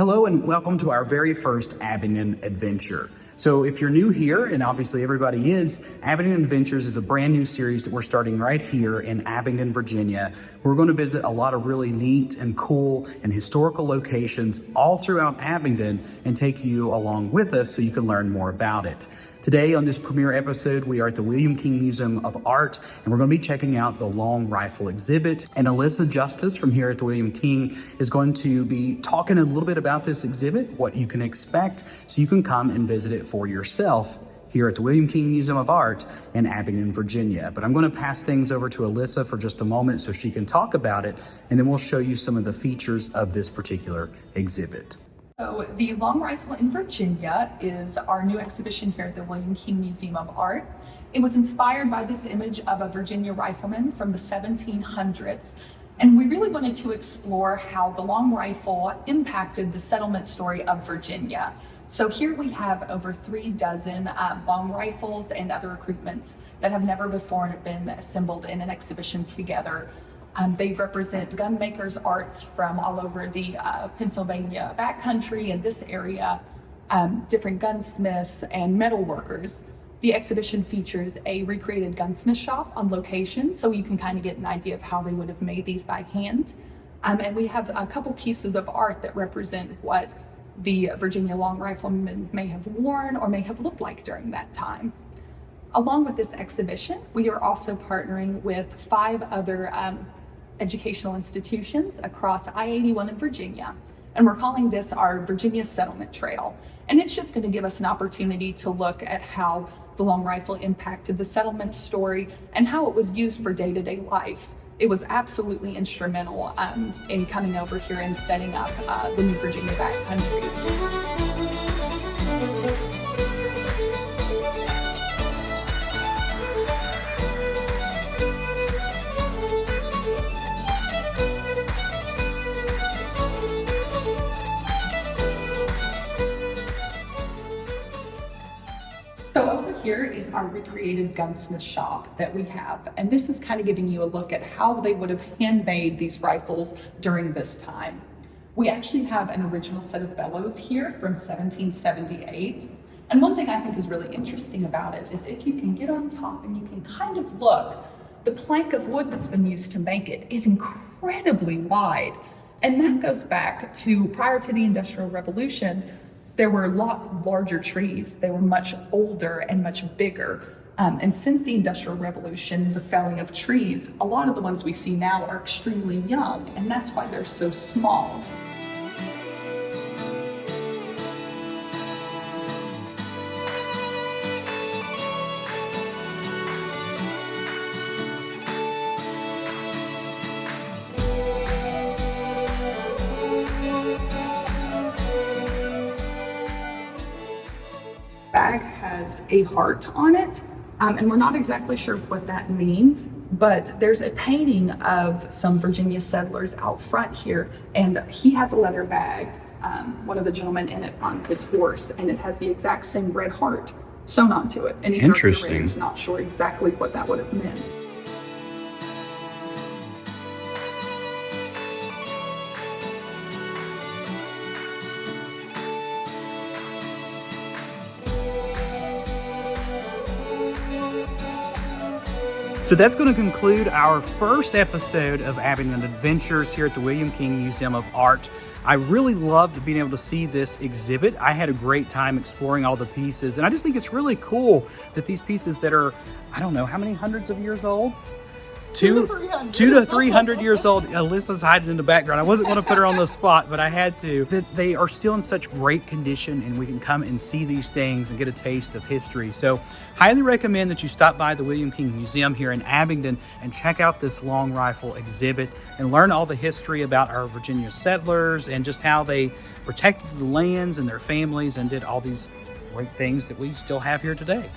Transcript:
Hello and welcome to our very first Abingdon Adventure. So if you're new here, and obviously everybody is, Abingdon Adventures is a brand new series that we're starting right here in Abingdon, Virginia. We're going to visit a lot of really neat and cool and historical locations all throughout Abingdon and take you along with us so you can learn more about it. Today on this premiere episode, we are at the William King Museum of Art, and we're going to be checking out the Long Rifle exhibit. And Alyssa Justice from here at the William King is going to be talking a little bit about this exhibit, what you can expect, so you can come and visit it for yourself here at the William King Museum of Art in Abingdon, Virginia. But I'm going to pass things over to Alyssa for just a moment so she can talk about it, and then we'll show you some of the features of this particular exhibit. So the Long Rifle in Virginia is our new exhibition here at the William King Museum of Art. It was inspired by this image of a Virginia rifleman from the 1700s. And we really wanted to explore how the long rifle impacted the settlement story of Virginia. So here we have over 36 long rifles and other recruitments that have never before been assembled in an exhibition together. They represent gun makers' arts from all over the Pennsylvania backcountry and this area, different gunsmiths and metal workers. The exhibition features a recreated Gunsmith Shop on location, so you can kind of get an idea of how they would have made these by hand. And we have a couple pieces of art that represent what the Virginia long riflemen may have worn or may have looked like during that time. Along with this exhibition, we are also partnering with 5 other educational institutions across I-81 in Virginia. And we're calling this our Virginia Settlement Trail. And it's just going to give us an opportunity to look at how the long rifle impacted the settlement story and how it was used for day-to-day life. It was absolutely instrumental in coming over here and setting up the new Virginia backcountry. So over here is our recreated Gunsmith Shop that we have. And this is kind of giving you a look at how they would have handmade these rifles during this time. We actually have an original set of bellows here from 1778. And one thing I think is really interesting about it is if you can get on top and you can kind of look, the plank of wood that's been used to make it is incredibly wide. And that goes back to prior to the Industrial Revolution. There were a lot larger trees. They were much older and much bigger. And since the Industrial Revolution, the felling of trees, a lot of the ones we see now are extremely young, and that's why they're so small. Bag has a heart on it, and we're not exactly sure what that means, but there's a painting of some Virginia settlers out front here, and he has a leather bag, one of the gentlemen in it on his horse, and it has the exact same red heart sewn onto it. And Interesting. He's not sure exactly what that would have meant. So that's going to conclude our first episode of Abingdon Adventures here at the William King Museum of Art. I really loved being able to see this exhibit. I had a great time exploring all the pieces, and I just think it's really cool that these pieces that are, I don't know, how many hundreds of years old? 200 to 300 years old. Alyssa's hiding in the background. I wasn't going to put her on the spot, but I had to. That they are still in such great condition, and we can come and see these things and get a taste of history. So highly recommend that you stop by the William King Museum here in Abingdon and check out this long rifle exhibit and learn all the history about our Virginia settlers and just how they protected the lands and their families and did all these great things that we still have here today.